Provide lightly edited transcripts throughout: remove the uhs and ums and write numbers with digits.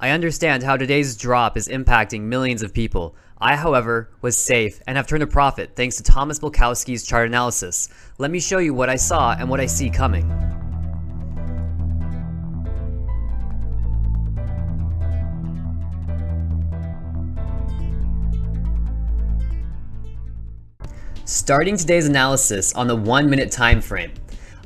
I understand how today's drop is impacting millions of people. I, however, was safe and have turned a profit thanks to Thomas Bulkowski's chart analysis. Let me show you what I saw and what I see coming. Starting today's analysis on the 1 minute time frame.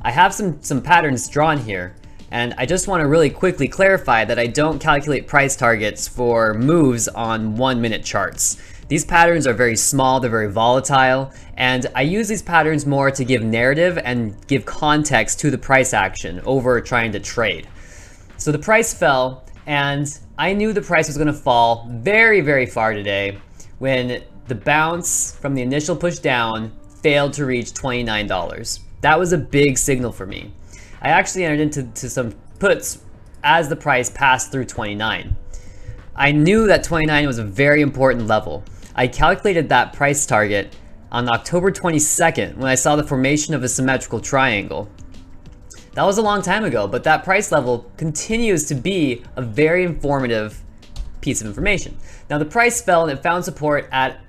I have some patterns drawn here, and I just want to really quickly clarify that I don't calculate price targets for moves on 1 minute charts. These patterns are very small, they're very volatile, and I use these patterns more to give narrative and give context to the price action over trying to trade. So the price fell, and I knew the price was going to fall very, very far today when the bounce from the initial push down failed to reach $29. That was a big signal for me. I actually entered into some puts as the price passed through 29. I knew that 29 was a very important level. I calculated that price target on October 22nd when I saw the formation of a symmetrical triangle. That was a long time ago, but that price level continues to be a very informative piece of information. Now the price fell and it found support at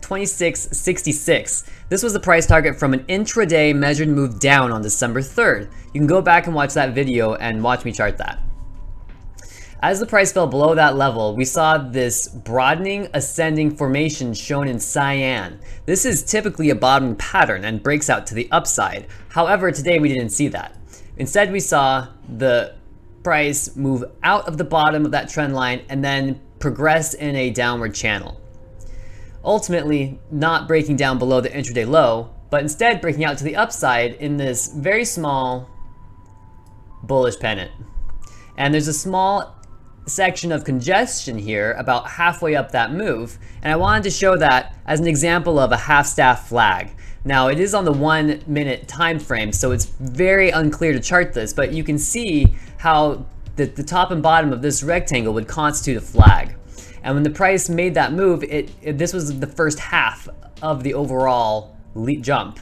26.66. This was the price target from an intraday measured move down on December 3rd. You can go back and watch that video and watch me chart that. As the price fell below that level, we saw this broadening ascending formation shown in cyan. This is typically a bottoming pattern and breaks out to the upside. However, today we didn't see that. Instead, we saw the price move out of the bottom of that trend line and then progress in a downward channel. Ultimately, not breaking down below the intraday low, but instead breaking out to the upside in this very small bullish pennant. And there's a small section of congestion here about halfway up that move, and I wanted to show that as an example of a half staff flag. Now it is on the 1 minute time frame, so it's very unclear to chart this, but you can see how the top and bottom of this rectangle would constitute a flag. And when the price made that move, this was the first half of the overall jump.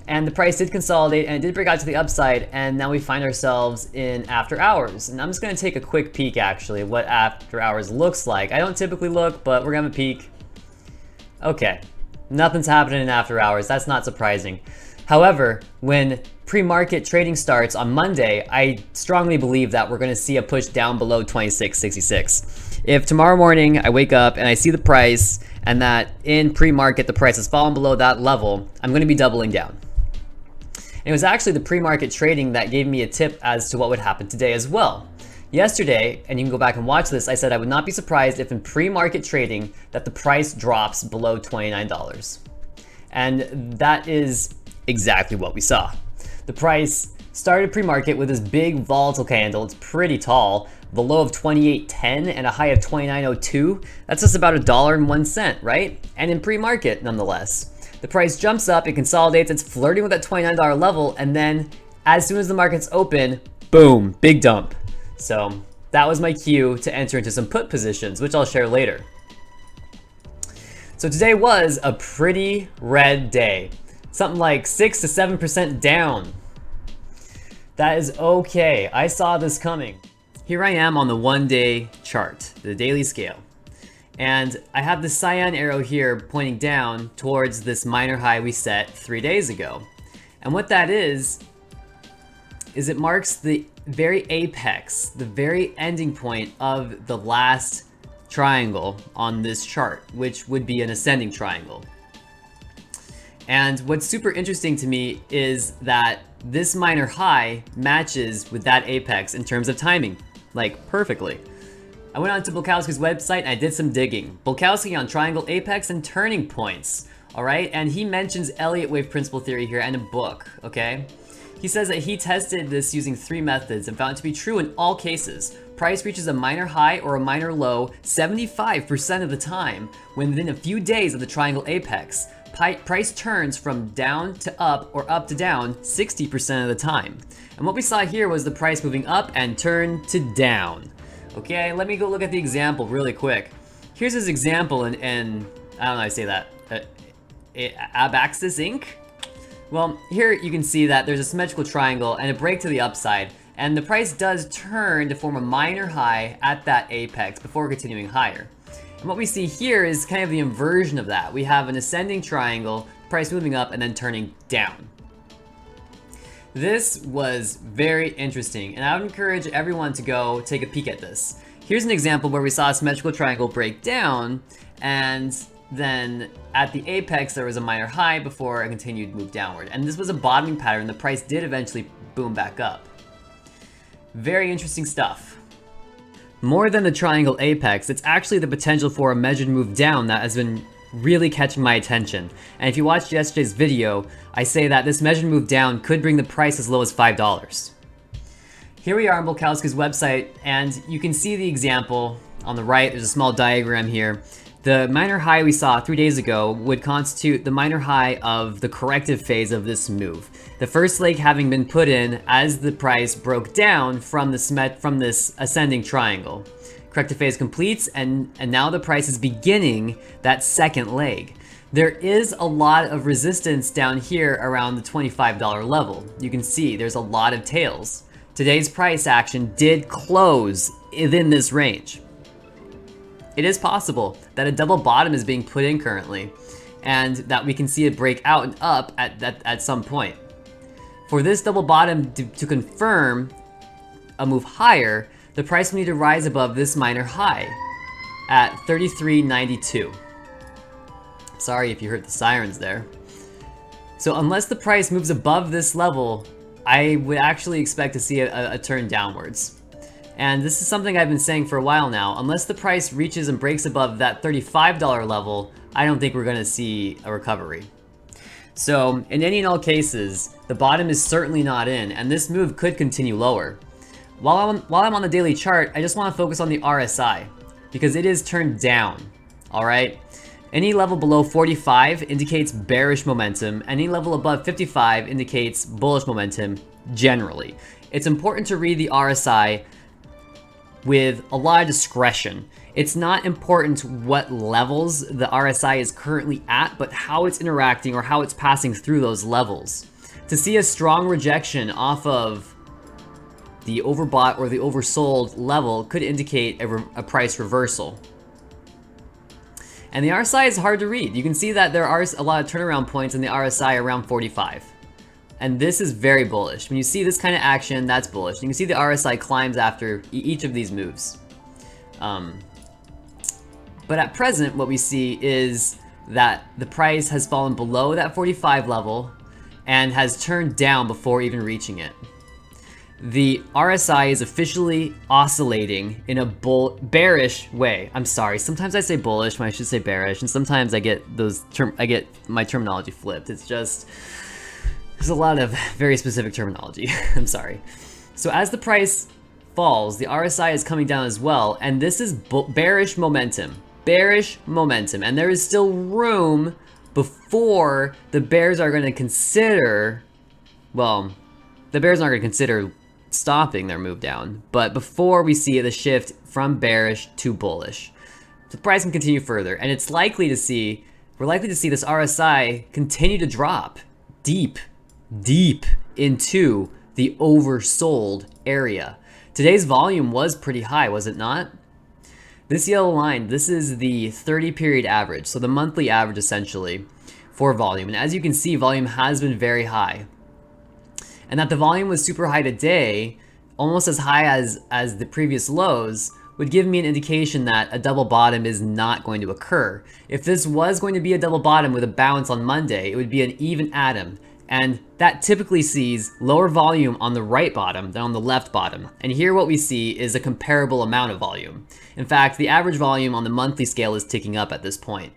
And the price did consolidate and it did break out to the upside, and now we find ourselves in after hours. And I'm just gonna take a quick peek actually of what after hours looks like. I don't typically look, but we're gonna have a peek. Okay, nothing's happening in after hours, that's not surprising. However, when pre-market trading starts on Monday, I strongly believe that we're gonna see a push down below 26.66. If tomorrow morning I wake up and I see the price and that in pre-market the price has fallen below that level, I'm going to be doubling down. And it was actually the pre-market trading that gave me a tip as to what would happen today as well. Yesterday, and you can go back and watch this, I said I would not be surprised if in pre-market trading that the price drops below $29. And that is exactly what we saw. The price started pre-market with this big volatile candle. It's pretty tall. The low of 28.10 and a high of 29.02. That's just about $1.01, right? And in pre-market, nonetheless. The price jumps up, it consolidates, it's flirting with that $29 level, and then as soon as the market's open, boom, big dump. So that was my cue to enter into some put positions, which I'll share later. So today was a pretty red day. Something like 6 to 7% down. That is okay. I saw this coming. Here I am on the 1 day chart, the daily scale. And I have the cyan arrow here pointing down towards this minor high we set 3 days ago. And what that is it marks the very apex, the very ending point of the last triangle on this chart, which would be an ascending triangle. And what's super interesting to me is that this minor high matches with that apex in terms of timing, like perfectly. I went on to Bulkowski's website and I did some digging. Bulkowski on triangle apex and turning points, all right? And he mentions Elliott wave principle theory here and a book, okay? He says that he tested this using 3 methods and found it to be true in all cases. Price reaches a minor high or a minor low 75% of the time when within a few days of the triangle apex. Price turns from down to up or up to down 60% of the time. And what we saw here was the price moving up and turn to down. Okay, let me go look at the example really quick. Here's his example in I don't know how to say that, Abaxis Inc. Well, here you can see that there's a symmetrical triangle and a break to the upside, And the price does turn to form a minor high at that apex before continuing higher. And what we see here is kind of the inversion of that. We have an ascending triangle, price moving up and then turning down. This was very interesting, and I would encourage everyone to go take a peek at this. Here's an example where we saw a symmetrical triangle break down, and then at the apex there was a minor high before a continued move downward. And this was a bottoming pattern. The price did eventually boom back up. Very interesting stuff. More than the triangle apex, it's actually the potential for a measured move down that has been really catching my attention. And if you watched yesterday's video, I say that this measured move down could bring the price as low as $5. Here we are on Bulkowski's website, and you can see the example on the right. There's a small diagram here. The minor high we saw 3 days ago would constitute the minor high of the corrective phase of this move. The first leg having been put in as the price broke down from this ascending triangle. Corrective phase completes, and now the price is beginning that second leg. There is a lot of resistance down here around the $25 level. You can see there's a lot of tails. Today's price action did close within this range. It is possible that a double bottom is being put in currently, and that we can see it break out and up at some point. For this double bottom to confirm a move higher, the price will need to rise above this minor high at 33.92. Sorry if you heard the sirens there. So unless the price moves above this level, I would actually expect to see a turn downwards. And this is something I've been saying for a while now. Unless the price reaches and breaks above that $35 level, I don't think we're going to see a recovery. So in any and all cases, the bottom is certainly not in, and this move could continue lower. While I'm on the daily chart, I just want to focus on the RSI, because it is turned down, alright? Any level below 45 indicates bearish momentum. Any level above 55 indicates bullish momentum, generally. It's important to read the RSI with a lot of discretion. It's not important what levels the RSI is currently at, but how it's interacting or how it's passing through those levels. To see a strong rejection off of the overbought or the oversold level could indicate a price reversal. And the RSI is hard to read. You can see that there are a lot of turnaround points in the RSI around 45. And this is very bullish. When you see this kind of action, that's bullish. You can see the RSI climbs after each of these moves. But at present, what we see is that the price has fallen below that 45 level and has turned down before even reaching it. The RSI is officially oscillating in a bearish way. I'm sorry, sometimes I say bullish when I should say bearish, and sometimes I get my terminology flipped. It's just, there's a lot of very specific terminology. I'm sorry. So as the price falls, the RSI is coming down as well, and this is bearish momentum. Bearish momentum, and there is still room before the bears are going to consider, well, the bears aren't going to consider stopping their move down, but before we see the shift from bearish to bullish. The price can continue further, and we're likely to see this RSI continue to drop deep into the oversold area. Today's volume was pretty high, was it not? This yellow line, this is the 30-period average, so the monthly average essentially for volume. And as you can see, volume has been very high. And that the volume was super high today, almost as high as the previous lows, would give me an indication that a double bottom is not going to occur. If this was going to be a double bottom with a bounce on Monday, it would be an even atom. And that typically sees lower volume on the right bottom than on the left bottom. And here what we see is a comparable amount of volume. In fact, the average volume on the monthly scale is ticking up at this point.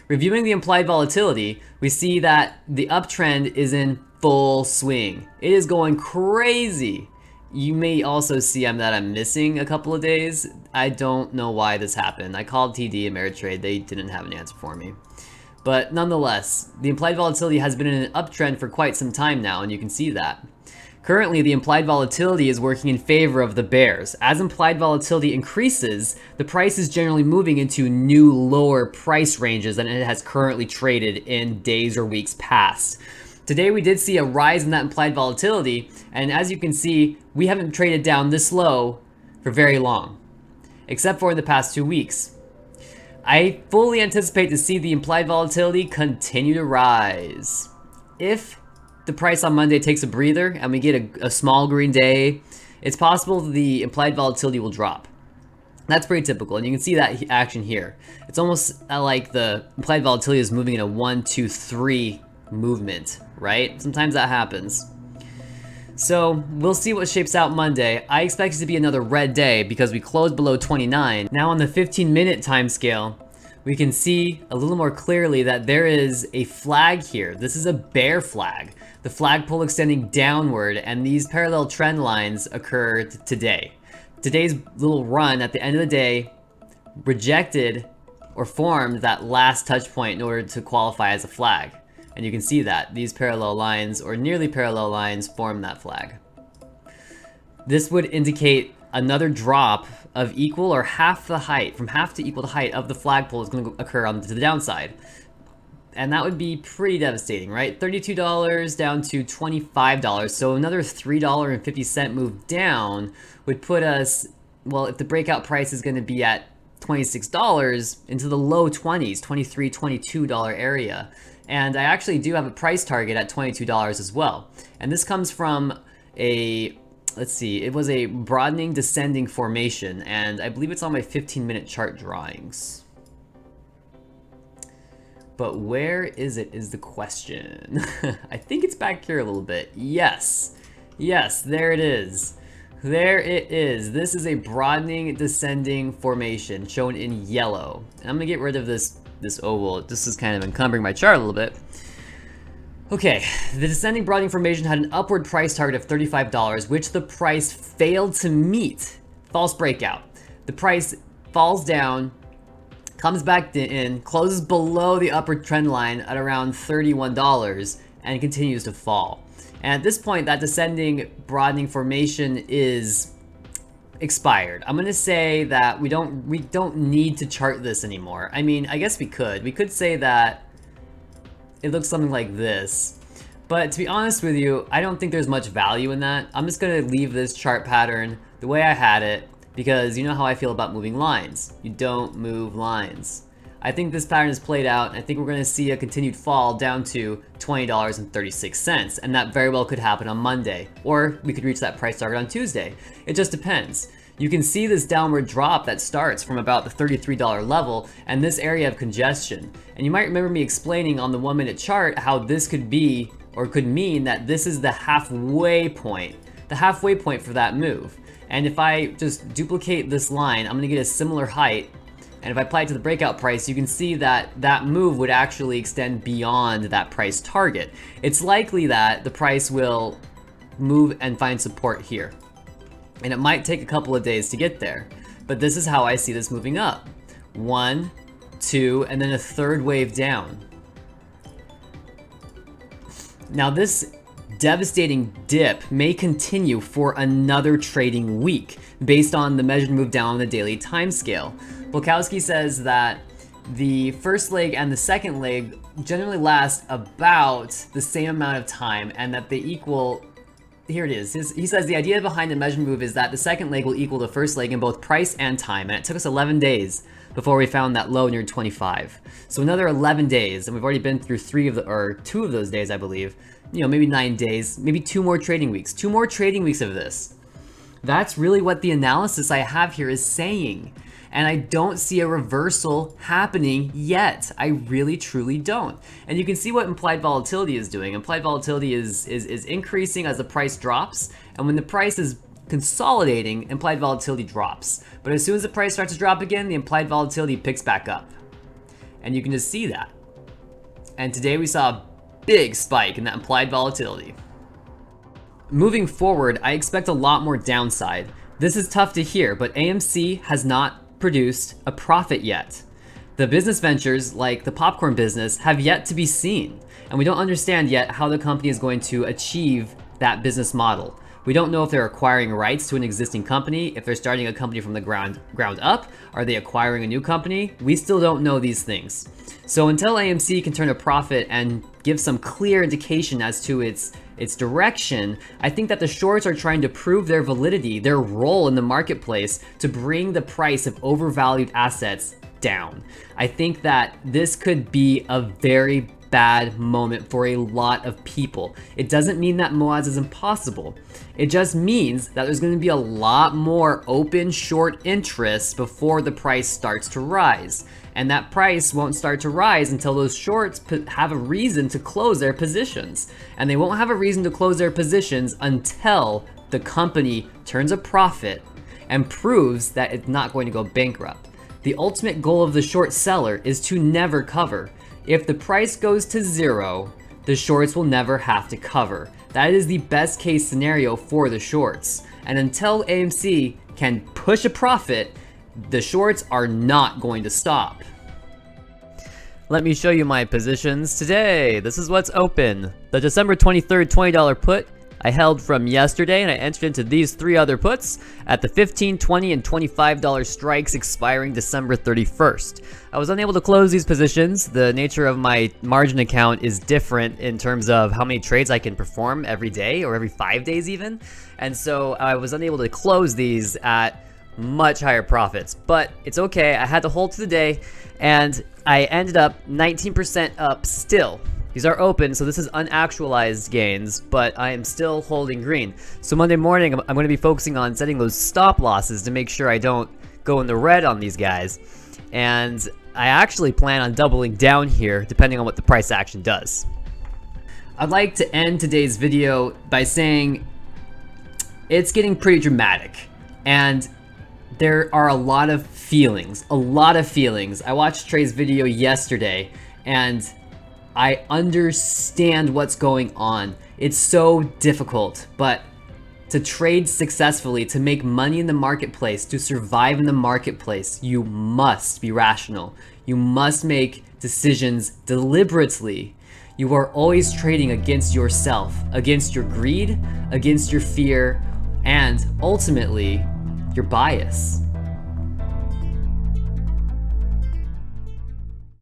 Reviewing the implied volatility, we see that the uptrend is in full swing. It is going crazy. You may also see that I'm missing a couple of days. I don't know why this happened. I called TD and Ameritrade. They didn't have an answer for me. But nonetheless, the implied volatility has been in an uptrend for quite some time now, and you can see that. Currently, the implied volatility is working in favor of the bears. As implied volatility increases, the price is generally moving into new lower price ranges than it has currently traded in days or weeks past. Today we did see a rise in that implied volatility, and as you can see, we haven't traded down this low for very long, except for in the past 2 weeks. I fully anticipate to see the implied volatility continue to rise. If the price on Monday takes a breather and we get a small green day, it's possible the implied volatility will drop. That's pretty typical, and you can see that action here. It's almost like the implied volatility is moving in a 1, 2, 3 movement, right? Sometimes that happens. So we'll see what shapes out Monday. I expect it to be another red day because we closed below 29. Now on the 15-minute time scale, we can see a little more clearly that there is a flag here. This is a bear flag. The flagpole extending downward, and these parallel trend lines occurred today. Today's little run at the end of the day rejected or formed that last touch point in order to qualify as a flag. And you can see that these parallel lines, or nearly parallel lines, form that flag. This would indicate another drop of equal or half the height, from half to equal the height of the flagpole is going to occur to the downside. And that would be pretty devastating, right? $32 down to $25. So another $3.50 move down would put us, well, if the breakout price is going to be at $26, into the low 20s, $23, $22 area. And I actually do have a price target at $22 as well. And this comes from a, let's see, it was a broadening descending formation, and I believe it's on my 15-minute chart drawings. But where is it is the question. I think it's back here a little bit. Yes, yes, there it is. There it is. This is a broadening descending formation shown in yellow. And I'm gonna get rid of this oval. This is kind of encumbering my chart a little bit. Okay, the descending broadening formation had an upward price target of $35, which the price failed to meet. False breakout. The price falls down, comes back in, closes below the upward trend line at around $31, and continues to fall. And at this point, that descending broadening formation is expired. I'm gonna say that we don't need to chart this anymore. I mean, I guess we could. We could say that it looks something like this. But to be honest with you, I don't think there's much value in that. I'm just gonna leave this chart pattern the way I had it, because you know how I feel about moving lines. You don't move lines. I think this pattern is played out, and I think we're gonna see a continued fall down to $20.36, and that very well could happen on Monday, or we could reach that price target on Tuesday. It just depends. You can see this downward drop that starts from about the $33 level and this area of congestion. And you might remember me explaining on the 1-minute chart how this could be, or could mean that this is the halfway point for that move. And if I just duplicate this line, I'm gonna get a similar height. And if I apply it to the breakout price, you can see that that move would actually extend beyond that price target. It's likely that the price will move and find support here. And it might take a couple of days to get there. But this is how I see this moving up. 1, 2, and then a third wave down. Now this devastating dip may continue for another trading week based on the measured move down on the daily time scale. Bolkowski says that the first leg and the second leg generally last about the same amount of time, and that they equal, here it is. He says the idea behind the measured move is that the second leg will equal the first leg in both price and time, and it took us 11 days before we found that low near 25. So another 11 days, and we've already been through 2 of those days, I believe. You know, maybe 9 days, maybe 2 more trading weeks. 2 more trading weeks of this. That's really what the analysis I have here is saying. And I don't see a reversal happening yet. I really, truly don't. And you can see what implied volatility is doing. Implied volatility is increasing as the price drops. And when the price is consolidating, implied volatility drops. But as soon as the price starts to drop again, the implied volatility picks back up. And you can just see that. And today we saw a big spike in that implied volatility. Moving forward, I expect a lot more downside. This is tough to hear, but AMC has not produced a profit yet. The business ventures, like the popcorn business, have yet to be seen, and we don't understand yet how the company is going to achieve that business model. We don't know if they're acquiring rights to an existing company, if they're starting a company from the ground up, are they acquiring a new company? We still don't know these things. So until AMC can turn a profit and give some clear indication as to its direction, I think that the shorts are trying to prove their validity, their role in the marketplace to bring the price of overvalued assets down. I think that this could be a very bad moment for a lot of people. It doesn't mean that MOADS is impossible. It just means that there's going to be a lot more open short interest before the price starts to rise. And that price won't start to rise until those shorts have a reason to close their positions. And they won't have a reason to close their positions until the company turns a profit and proves that it's not going to go bankrupt. The ultimate goal of the short seller is to never cover. If the price goes to zero, the shorts will never have to cover. That is the best case scenario for the shorts. And until AMC can push a profit, the shorts are not going to stop. Let me show you my positions today. This is what's open. The December 23rd $20 put I held from yesterday, and I entered into these 3 other puts at the $15, $20, and $25 strikes expiring December 31st. I was unable to close these positions. The nature of my margin account is different in terms of how many trades I can perform every day or every 5 days even. And so I was unable to close these at much higher profits, but it's okay. I had to hold to the day, and I ended up 19% up still. These are open, so this is unactualized gains, but I am still holding green. So Monday morning, I'm going to be focusing on setting those stop losses to make sure I don't go in the red on these guys. And I actually plan on doubling down here, depending on what the price action does. I'd like to end today's video by saying it's getting pretty dramatic, and there are a lot of feelings. I watched Trey's video yesterday, and I understand what's going on. It's so difficult, but to trade successfully, to make money in the marketplace, to survive in the marketplace, you must be rational. You must make decisions deliberately. You are always trading against yourself, against your greed, against your fear, and ultimately, your bias.